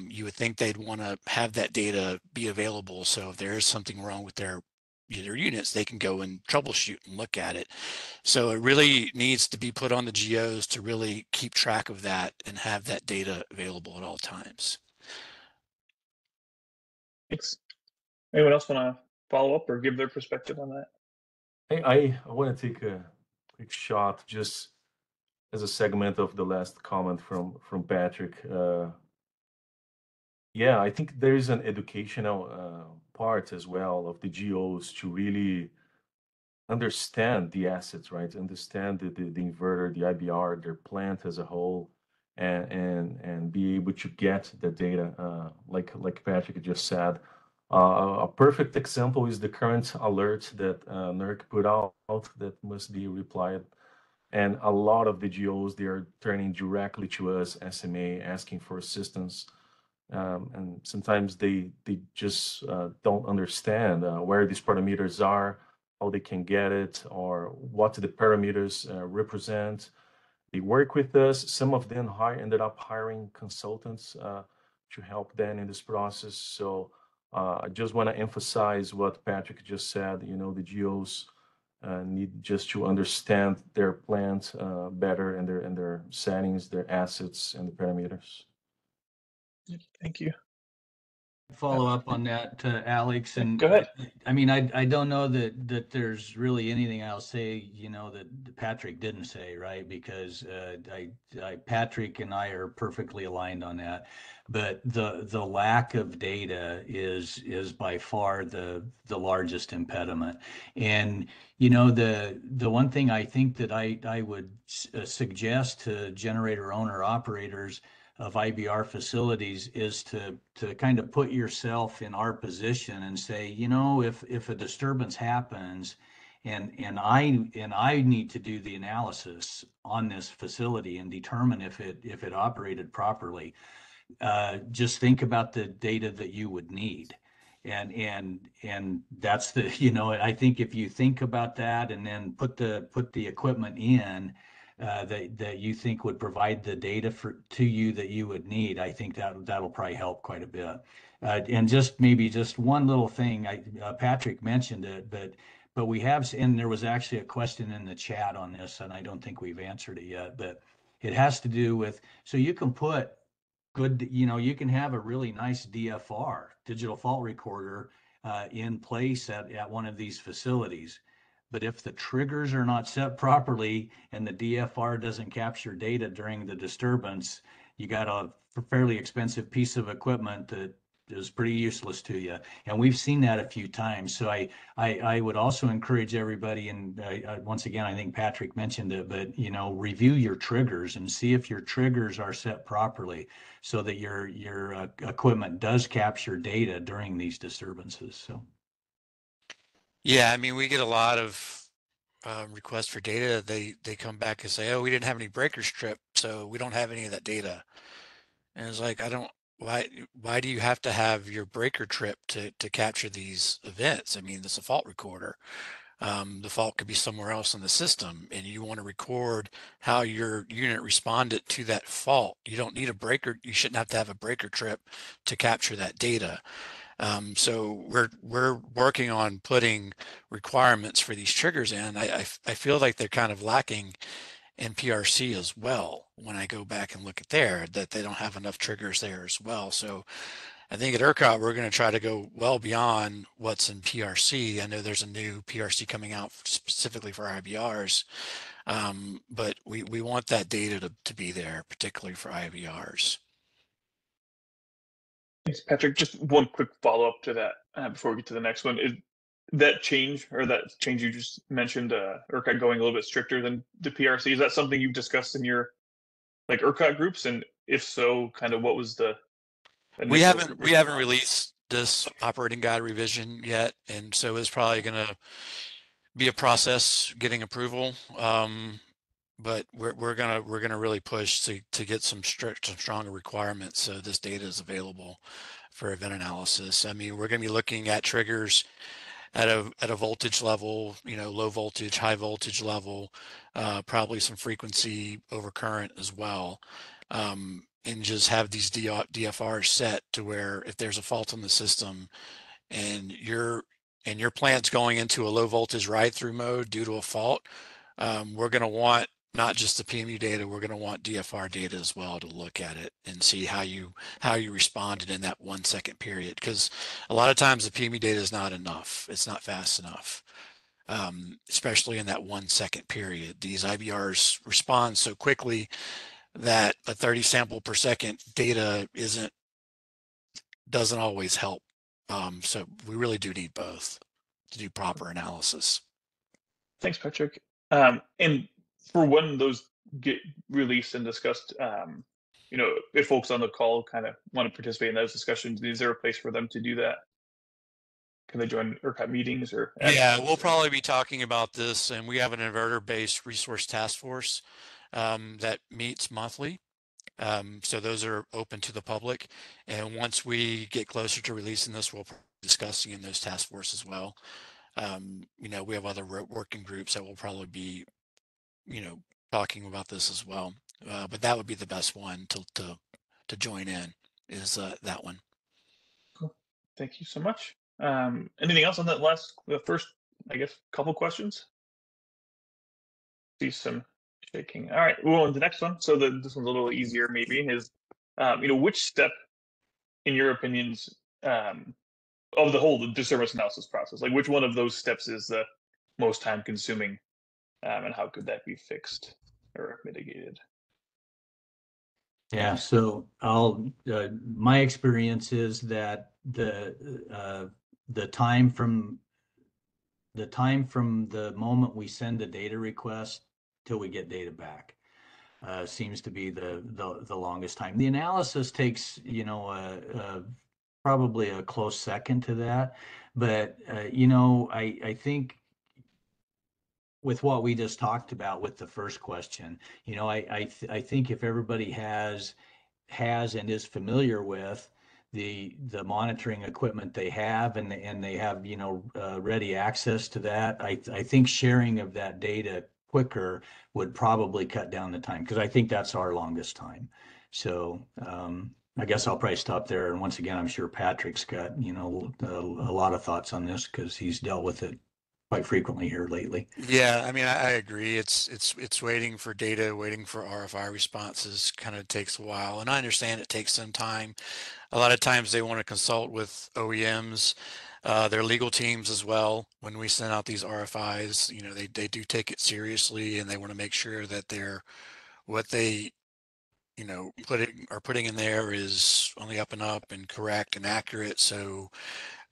You would think they'd want to have that data be available, so if there is something wrong with their units, they can go and troubleshoot and look at it. So it really needs to be put on the GOs to really keep track of that and have that data available at all times. Thanks. Anyone else want to follow up or give their perspective on that? I want to take a quick shot just as a segment of the last comment from Patrick. Yeah, I think there is an educational part as well of the GOs to really understand the assets, right? Understand the inverter, the IBR, their plant as a whole, and be able to get the data, like Patrick just said. A perfect example is the current alert that NERC put out that must be replied. And a lot of the GOs, they are turning directly to us, SMA, asking for assistance. And sometimes they just don't understand where these parameters are, how they can get it, or what the parameters represent. They work with us. Some of them ended up hiring consultants to help them in this process. So I just want to emphasize what Patrick just said. The GOs need just to understand their plant better and their settings, their assets, and the parameters. Thank you. Follow up on that, Alex, and go ahead. I mean, I don't know that there's really anything I'll say, that Patrick didn't say, right? Because Patrick and I are perfectly aligned on that. But the lack of data is by far the largest impediment. And the one thing I think that I would suggest to generator owner operators, of IBR facilities is to kind of put yourself in our position and say, you know, if a disturbance happens and I need to do the analysis on this facility and determine if it operated properly, just think about the data that you would need. And that's the, you know, I think if you think about that and then put the equipment in that you think would provide the data to you that you would need, I think that'll probably help quite a bit. And just maybe just one little thing, Patrick mentioned it, but we have, and there was actually a question in the chat on this, and I don't think we've answered it yet, but it has to do with, so you can put good, you know, you can have a really nice DFR, digital fault recorder, in place at one of these facilities. But if the triggers are not set properly and the DFR doesn't capture data during the disturbance, you got a fairly expensive piece of equipment that is pretty useless to you. And we've seen that a few times. So I would also encourage everybody, and once again, I think Patrick mentioned it, but, you know, review your triggers and see if your triggers are set properly so that your equipment does capture data during these disturbances. So. Yeah, I mean, we get a lot of requests for data. They come back and say, "Oh, we didn't have any breakers tripped, so we don't have any of that data." And it's like, I don't. Why do you have to have your breaker trip to capture these events? I mean, it's a fault recorder. The fault could be somewhere else in the system, and you want to record how your unit responded to that fault. You don't need a breaker. You shouldn't have to have a breaker trip to capture that data. So we're working on putting requirements for these triggers in. I feel like they're kind of lacking in PRC as well. When I go back and look at there, that they don't have enough triggers there as well. So I think at ERCOT, we're going to try to go well beyond what's in PRC. I know there's a new PRC coming out specifically for IBRs, but we want that data to be there, particularly for IBRs. Thanks, Patrick. Just one quick follow-up to that before we get to the next one. Is that change you just mentioned, ERCOT going a little bit stricter than the PRC, is that something you've discussed in your like ERCOT groups? And if so, kind of what was the We initial haven't released this operating guide revision yet, and so it's probably going to be a process getting approval. But we're gonna really push to get some stronger requirements so this data is available for event analysis. I mean, we're gonna be looking at triggers at a voltage level, you know, low voltage, high voltage level, probably some frequency over current as well, and just have these DFRs set to where if there's a fault in the system and your plant's going into a low voltage ride through mode due to a fault, we're going to want not just the PMU data, we're going to want DFR data as well to look at it and see how you responded in that 1 second period. Because a lot of times the PMU data is not enough. It's not fast enough, especially in that 1 second period. These IBRs respond so quickly that a 30 sample per second data doesn't always help. So we really do need both to do proper analysis. Thanks, Patrick. And for when those get released and discussed, you know, if folks on the call kind of want to participate in those discussions, is there a place for them to do that? Can they join ERCOT meetings or? Yeah, we'll probably be talking about this, and we have an inverter-based resource task force that meets monthly. So those are open to the public. And once we get closer to releasing this, we'll be discussing in those task force as well. You know, we have other working groups that will probably be, you know, talking about this as well. But that would be the best one to join in is that one. Cool. Thank you so much. Anything else on that the first, I guess, couple questions? See some shaking. All right, well, the next one. So this one's a little easier, maybe. Is you know, which step, in your opinions, of the whole disturbance analysis process, like which one of those steps is the most time consuming, and how could that be fixed or mitigated? Yeah, so my experience is that the time from the moment we send a data request till we get data back. seems to be the longest time. The analysis takes, probably a close second to that. But, I think with what we just talked about with the first question, I think if everybody has and is familiar with the monitoring equipment they have, and they have ready access to that, I think sharing of that data quicker would probably cut down the time, because I think that's our longest time. So I guess I'll probably stop there. And once again, I'm sure Patrick's got a lot of thoughts on this, because he's dealt with it quite frequently here lately. Yeah, I mean, I agree. It's waiting for data, waiting for RFI responses kind of takes a while, and I understand it takes some time. A lot of times they want to consult with OEMs, their legal teams as well. When we send out these RFIs, they do take it seriously, and they want to make sure that what they putting in there is only up and up and correct and accurate. So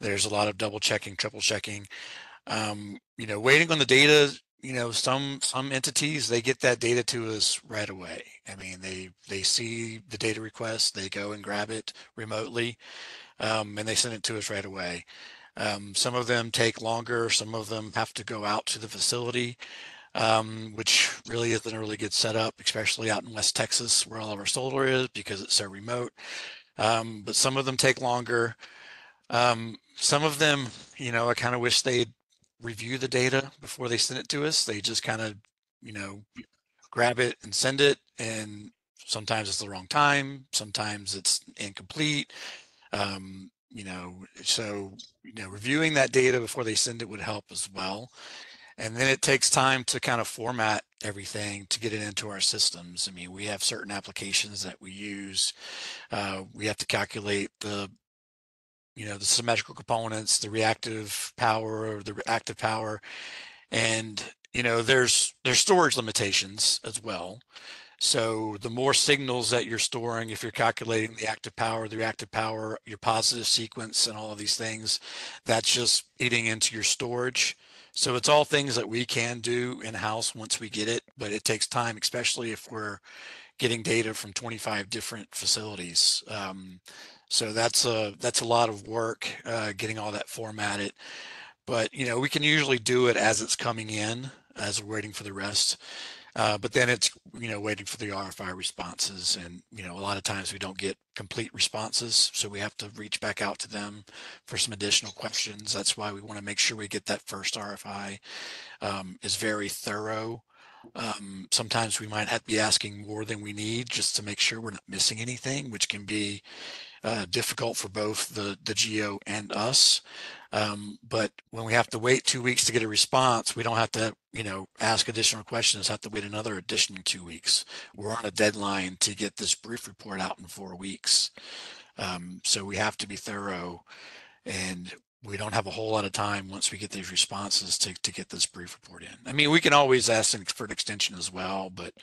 there's a lot of double checking, triple checking. Waiting on the data, some entities, they get that data to us right away. I mean, they see the data request, they go and grab it remotely, and they send it to us right away. Some of them take longer. Some of them have to go out to the facility, which really isn't a really good setup, especially out in West Texas where all of our solar is, because it's so remote. But some of them take longer. Some of them, I kind of wish they'd review the data before they send it to us. They just kind of, grab it and send it. And sometimes it's the wrong time. Sometimes it's incomplete. So, reviewing that data before they send it would help as well. And then it takes time to kind of format everything to get it into our systems. I mean, we have certain applications that we use. We have to calculate the symmetrical components, the reactive power or the active power. And, there's storage limitations as well. So the more signals that you're storing, if you're calculating the active power, the reactive power, your positive sequence and all of these things, that's just eating into your storage. So it's all things that we can do in-house once we get it, but it takes time, especially if we're getting data from 25 different facilities. So that's a lot of work, getting all that formatted. But we can usually do it as it's coming in, as we're waiting for the rest. But then it's waiting for the RFI responses, and a lot of times we don't get complete responses, so we have to reach back out to them for some additional questions. That's why we want to make sure we get that first RFI is very thorough. Sometimes we might have to be asking more than we need just to make sure we're not missing anything, which can be difficult for both the GO and us. But when we have to wait 2 weeks to get a response, we don't have to, ask additional questions, have to wait another additional 2 weeks. We're on a deadline to get this brief report out in 4 weeks. So we have to be thorough, and we don't have a whole lot of time once we get these responses to get this brief report in. I mean, we can always ask for an extension as well, but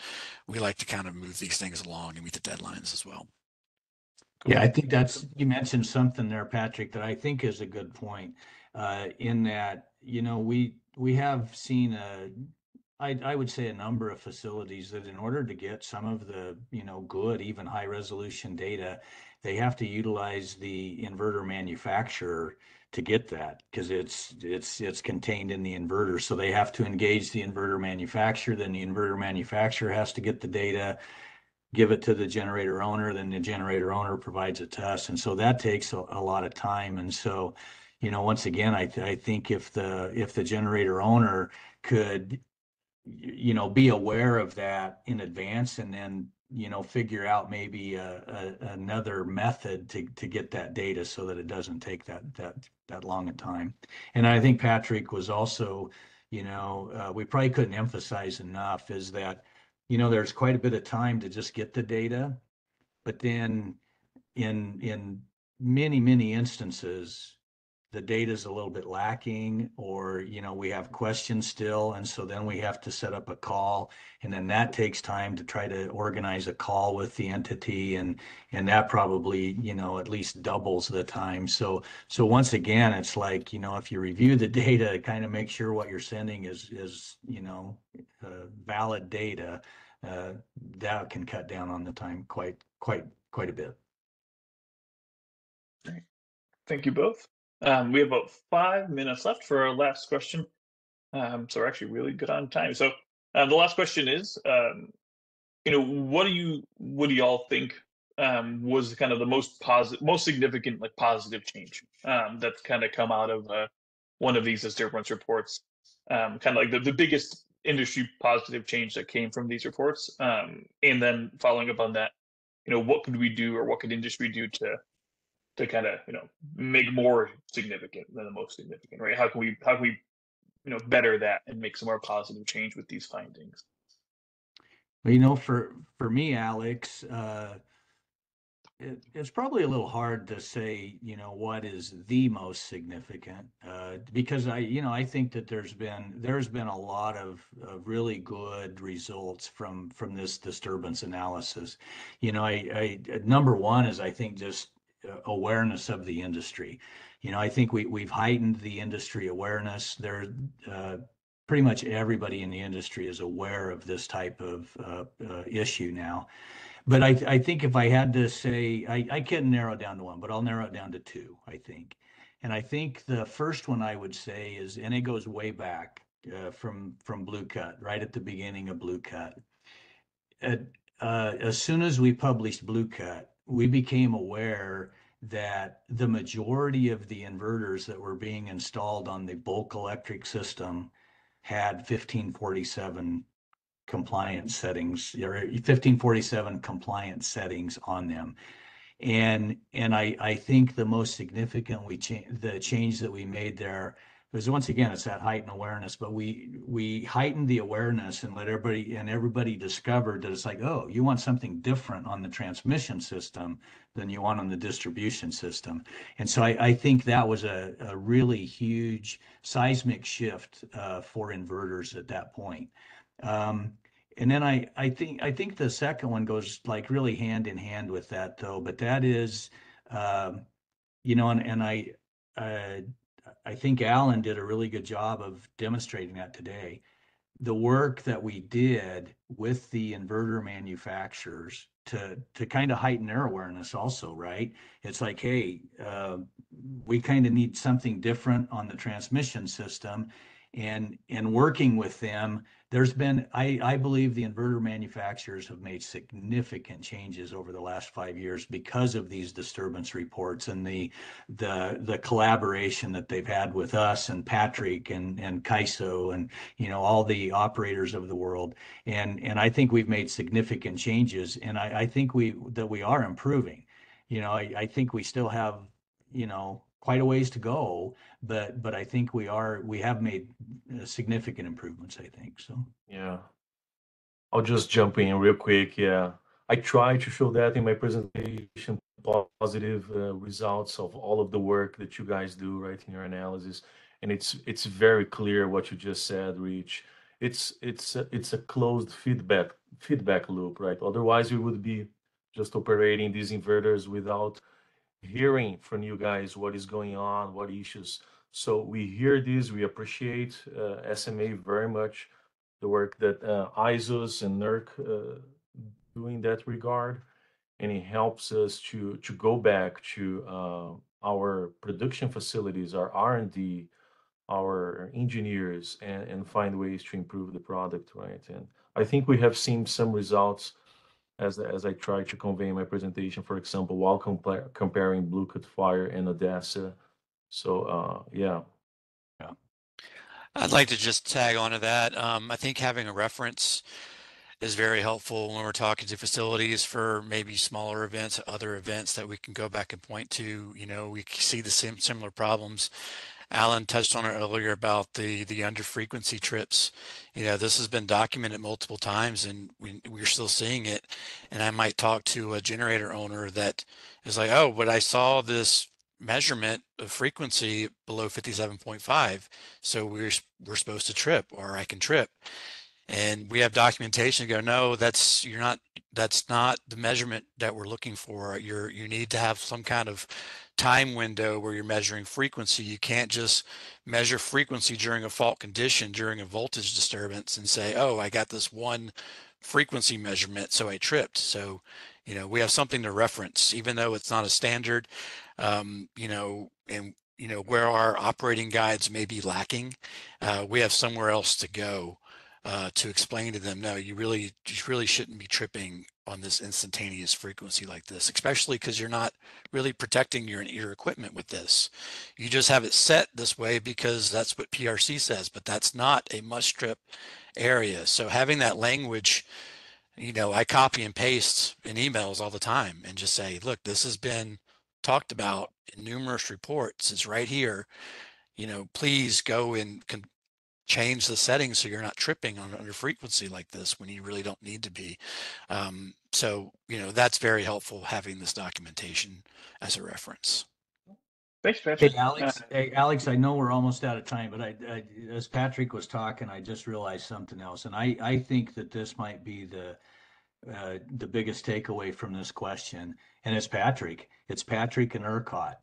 we like to kind of move these things along and meet the deadlines as well. Yeah, I think you mentioned something there, Patrick, that I think is a good point, in that, we have seen I would say a number of facilities that in order to get some of the, good, even high resolution data, they have to utilize the inverter manufacturer to get that, because it's contained in the inverter. So they have to engage the inverter manufacturer, then the inverter manufacturer has to get the data, give it to the generator owner, then the generator owner provides it to us. And so that takes a lot of time. And so, once again, I think if the generator owner could, be aware of that in advance, and then, figure out maybe another method to get that data so that it doesn't take that long a time. And I think Patrick was also, we probably couldn't emphasize enough is that, there's quite a bit of time to just get the data, but then in many instances, the data is a little bit lacking, or we have questions still, and so then we have to set up a call, and then that takes time to try to organize a call with the entity, and that probably at least doubles the time. So once again, it's like, if you review the data, kind of make sure what you're sending is valid data, that can cut down on the time quite a bit. Thank you both. We have about 5 minutes left for our last question. So we're actually really good on time. So the last question is, what do y'all think was kind of the most significant, like, positive change that's kind of come out of one of these disturbance reports? Kind of like the biggest industry positive change that came from these reports. And then following up on that, what could we do, or what could industry do to kind of make more significant than the most significant, right? How can we better that and make some more positive change with these findings? Well, for me, Alex, it's probably a little hard to say, what is the most significant, because I think that there's been a lot of really good results from this disturbance analysis. Number one is, I think, just awareness of the industry. I think we've heightened the industry awareness. Pretty much everybody in the industry is aware of this type of issue now. But I think if I had to say, I can't narrow it down to one, but I'll narrow it down to two, I think. And I think the first one I would say is, and it goes way back from Blue Cut, right at the beginning of Blue Cut. As soon as we published Blue Cut, we became aware that the majority of the inverters that were being installed on the bulk electric system had 1547 compliance settings, or 1547 compliance settings on them. And I think the most significant the change that we made there was, once again, it's that heightened awareness, but we heightened the awareness and let everybody discovered that it's like, oh, you want something different on the transmission system than you want on the distribution system. And so I think that was a really huge seismic shift for inverters at that point. And then I think the second one goes like really hand in hand with that, though. But that is, and I think Alan did a really good job of demonstrating that today. The work that we did with the inverter manufacturers to kind of heighten their awareness also, right? It's like, hey, we kind of need something different on the transmission system, and working with them, there's been, I believe the inverter manufacturers have made significant changes over the last 5 years because of these disturbance reports and the collaboration that they've had with us and Patrick and Kaiso and all the operators of the world. And I think we've made significant changes, and I think we are improving. I think we still have quite a ways to go, but I think we have made significant improvements, I think. So Yeah, I'll just jump in real quick. Yeah, I try to show that in my presentation, positive results of all of the work that you guys do, right, in your analysis. And it's very clear what you just said, Rich. It's a closed feedback loop, right? Otherwise, we would be just operating these inverters without hearing from you guys what is going on, what issues. So we hear this, we appreciate SMA very much, the work that ISOs and NERC do in that regard, and it helps us to go back to our production facilities, our R&D, our engineers, and find ways to improve the product, right? And I think we have seen some results as I try to convey in my presentation, for example, while comparing Blue Cut Fire and Odessa. So yeah. yeah. I'd like to just tag on to that. I think having a reference is very helpful when we're talking to facilities for maybe smaller events, other events that we can go back and point to. We see the same similar problems. Alan touched on it earlier about the under frequency trips. This has been documented multiple times, and we're still seeing it. And I might talk to a generator owner that is like, oh, but I saw this measurement of frequency below 57.5, so we're supposed to trip, or I can trip. And we have documentation to go, no, that's not the measurement that we're looking for. You need to have some kind of time window where you're measuring frequency. You can't just measure frequency during a fault condition, during a voltage disturbance, and say, oh, I got this one frequency measurement, so I tripped. So, we have something to reference, even though it's not a standard, and where our operating guides may be lacking, we have somewhere else to go to explain to them, no, you really shouldn't be tripping on this instantaneous frequency like this, especially because you're not really protecting your equipment with this. You just have it set this way because that's what PRC says, but that's not a must trip area. So having that language, I copy and paste in emails all the time and just say, look, this has been talked about in numerous reports. It's right here. Please go and change the settings so you're not tripping on under frequency like this when you really don't need to be. So that's very helpful, having this documentation as a reference. Thanks, Patrick. Hey, Alex, I know we're almost out of time, but I as Patrick was talking, I just realized something else. And I think that this might be the biggest takeaway from this question. And it's Patrick and ERCOT.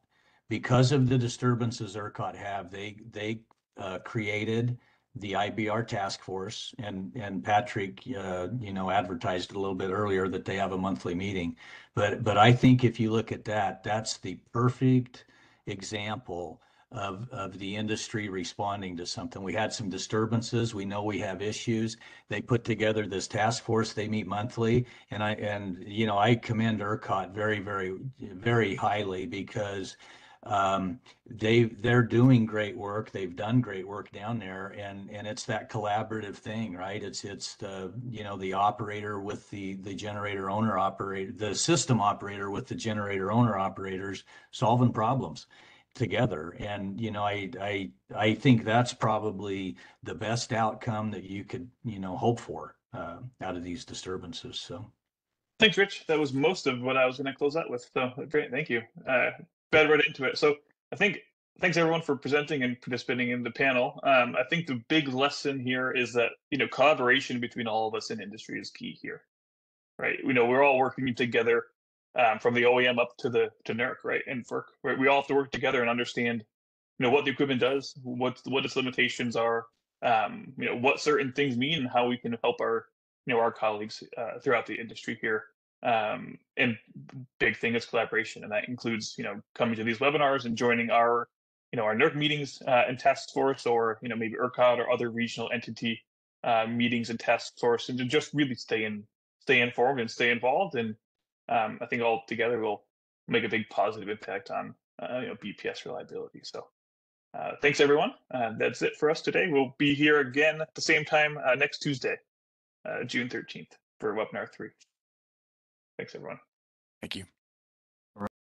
Because of the disturbances ERCOT have, they created the IBR task force, and Patrick, advertised a little bit earlier that they have a monthly meeting. But I think if you look at that, that's the perfect example of the industry responding to something. We had some disturbances. We know we have issues. They put together this task force. They meet monthly, and I commend ERCOT very, very, very highly, because they're doing great work. They've done great work down there, and it's that collaborative thing, right? It's the the operator with the generator owner operator, the system operator with the generator owner operators solving problems together. And I think that's probably the best outcome that you could hope for out of these disturbances. So thanks, Rich. That was most of what I was going to close out with. So great, thank you. Fed right into it. So I think thanks everyone for presenting and participating in the panel. I think the big lesson here is that collaboration between all of us in industry is key here, right? We're all working together from the OEM up to NERC, right, and FERC. Right? We all have to work together and understand what the equipment does, what its limitations are, what certain things mean, and how we can help our our colleagues throughout the industry here. And big thing is collaboration, and that includes coming to these webinars and joining our our NERC meetings and task force, or maybe ERCOT or other regional entity meetings and task force, and to just really stay informed and stay involved. And I think all together will make a big positive impact on BPS reliability. So thanks everyone. That's it for us today. We'll be here again at the same time next Tuesday, June 13th, for webinar 3. Thanks everyone. Thank you.